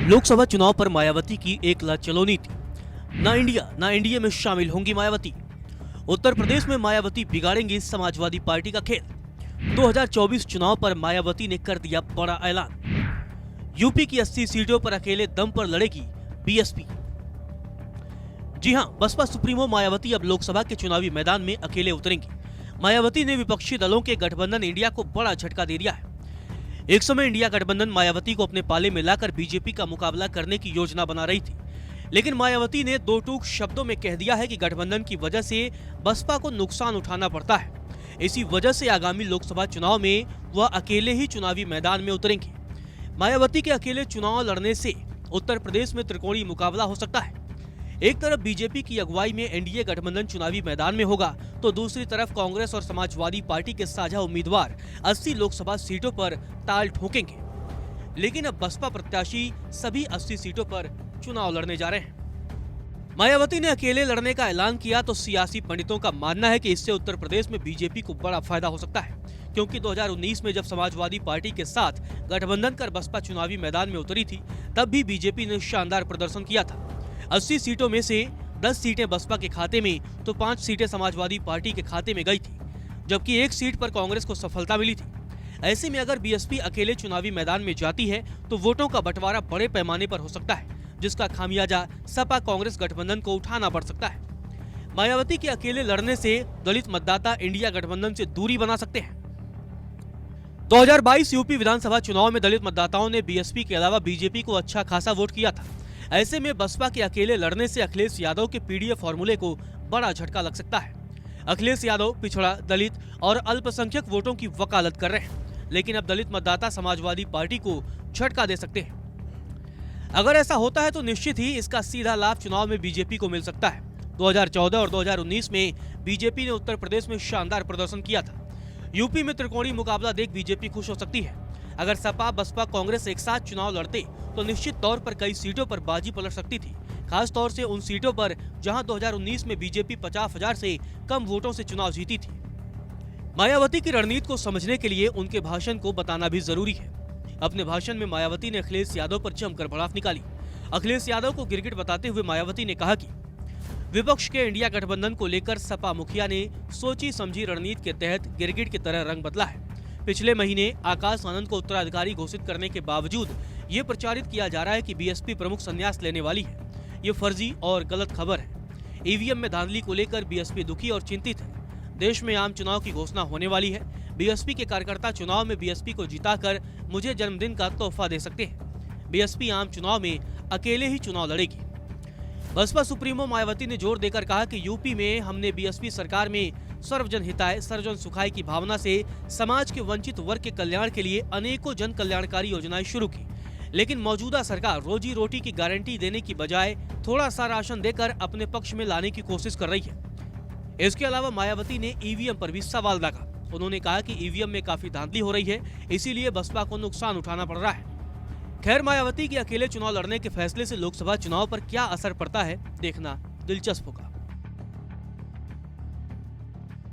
लोकसभा चुनाव पर मायावती की एक चलो नीति। ना इंडिया ना एनडीए में शामिल होंगी मायावती। उत्तर प्रदेश में मायावती बिगाड़ेंगी समाजवादी पार्टी का खेल। 2024 चुनाव पर मायावती ने कर दिया बड़ा ऐलान। यूपी की 80 सीटों पर अकेले दम पर लड़ेगी बीएसपी। जी हां, बसपा सुप्रीमो मायावती अब लोकसभा के चुनावी मैदान में अकेले उतरेंगी। मायावती ने विपक्षी दलों के गठबंधन इंडिया को बड़ा झटका दे दिया है। एक समय इंडिया गठबंधन मायावती को अपने पाले में लाकर बीजेपी का मुकाबला करने की योजना बना रही थी, लेकिन मायावती ने दो टूक शब्दों में कह दिया है कि गठबंधन की वजह से बसपा को नुकसान उठाना पड़ता है। इसी वजह से आगामी लोकसभा चुनाव में वह अकेले ही चुनावी मैदान में उतरेंगे। मायावती के अकेले चुनाव लड़ने से उत्तर प्रदेश में त्रिकोणीय मुकाबला हो सकता है। एक तरफ बीजेपी की अगुवाई में एनडीए गठबंधन चुनावी मैदान में होगा, तो दूसरी तरफ कांग्रेस और समाजवादी पार्टी के साझा उम्मीदवार 80 लोकसभा सीटों पर ताल ठोकेंगे। लेकिन अब बसपा प्रत्याशी सभी 80 सीटों पर चुनाव लड़ने जा रहे हैं। मायावती ने अकेले लड़ने का ऐलान किया तो सियासी पंडितों का मानना है कि इससे उत्तर प्रदेश में बीजेपी को बड़ा फायदा हो सकता है, क्योंकि 2019 में जब समाजवादी पार्टी के साथ गठबंधन कर बसपा चुनावी मैदान में उतरी थी, तब भी बीजेपी ने शानदार प्रदर्शन किया था। 80 सीटों में से 10 सीटें बसपा के खाते में तो 5 सीटें समाजवादी पार्टी के खाते में गई थी, जबकि एक सीट पर कांग्रेस को सफलता मिली थी। ऐसे में अगर बीएसपी अकेले चुनावी मैदान में जाती है तो वोटों का बंटवारा बड़े पैमाने पर हो सकता है, जिसका खामियाजा सपा कांग्रेस गठबंधन को उठाना पड़ सकता है। मायावती के अकेले लड़ने से दलित मतदाता इंडिया गठबंधन से दूरी बना सकते हैं। 2022 यूपी विधानसभा चुनाव में दलित मतदाताओं ने बीएसपी के अलावा बीजेपी को अच्छा खासा वोट किया था। ऐसे में बसपा के अकेले लड़ने से अखिलेश यादव के पीडीएफ फॉर्मूले को बड़ा झटका लग सकता है। अखिलेश यादव पिछड़ा, दलित और अल्पसंख्यक वोटों की वकालत कर रहे हैं, लेकिन अब दलित मतदाता समाजवादी पार्टी को झटका दे सकते हैं। अगर ऐसा होता है तो निश्चित ही इसका सीधा लाभ चुनाव में बीजेपी को मिल सकता है। 2014 और 2019 में बीजेपी ने उत्तर प्रदेश में शानदार प्रदर्शन किया था। यूपी में त्रिकोणीय मुकाबला देख बीजेपी खुश हो सकती है। अगर सपा, बसपा, कांग्रेस एक साथ चुनाव लड़ते तो निश्चित तौर पर कई सीटों पर बाजी पलट सकती थी, खास तौर से उन सीटों पर जहां 2019 में बीजेपी 50,000 से कम वोटों से चुनाव जीती थी। मायावती की रणनीति को समझने के लिए उनके भाषण को बताना भी जरूरी है। अपने भाषण में मायावती ने अखिलेश यादव पर जमकर भड़ास निकाली। अखिलेश यादव को गिरगिट बताते हुए मायावती ने कहा कि विपक्ष के इंडिया गठबंधन को लेकर सपा मुखिया ने सोची समझी रणनीति के तहत गिरगिट की तरह रंग बदला है। पिछले महीने आकाश आनंद को उत्तराधिकारी घोषित करने के बावजूद ये प्रचारित किया जा रहा है कि बीएसपी प्रमुख संन्यास लेने वाली है। ये फर्जी और गलत खबर है। ईवीएम में धांधली को लेकर बीएसपी दुखी और चिंतित है। देश में आम चुनाव की घोषणा होने वाली है। बीएसपी के कार्यकर्ता चुनाव में बीएसपी को जिताकर मुझे जन्मदिन का तोहफा दे सकते हैं। बीएसपी आम चुनाव में अकेले ही चुनाव लड़ेगी। बसपा सुप्रीमो मायावती ने जोर देकर कहा कि यूपी में हमने बीएसपी सरकार में सर्वजन हिताय सर्वजन सुखाय की भावना से समाज के वंचित वर्ग के कल्याण के लिए अनेकों जन कल्याणकारी योजनाएं शुरू की, लेकिन मौजूदा सरकार रोजी रोटी की गारंटी देने की बजाय थोड़ा सा राशन देकर अपने पक्ष में लाने की कोशिश कर रही है। इसके अलावा मायावती ने ईवीएम पर भी सवाल दागा। उन्होंने कहा कि ईवीएम में काफी धांधली हो रही है, इसीलिए बसपा को नुकसान उठाना पड़ रहा है। खैर, मायावती के अकेले चुनाव लड़ने के फैसले से लोकसभा चुनाव पर क्या असर पड़ता है, देखना दिलचस्प होगा।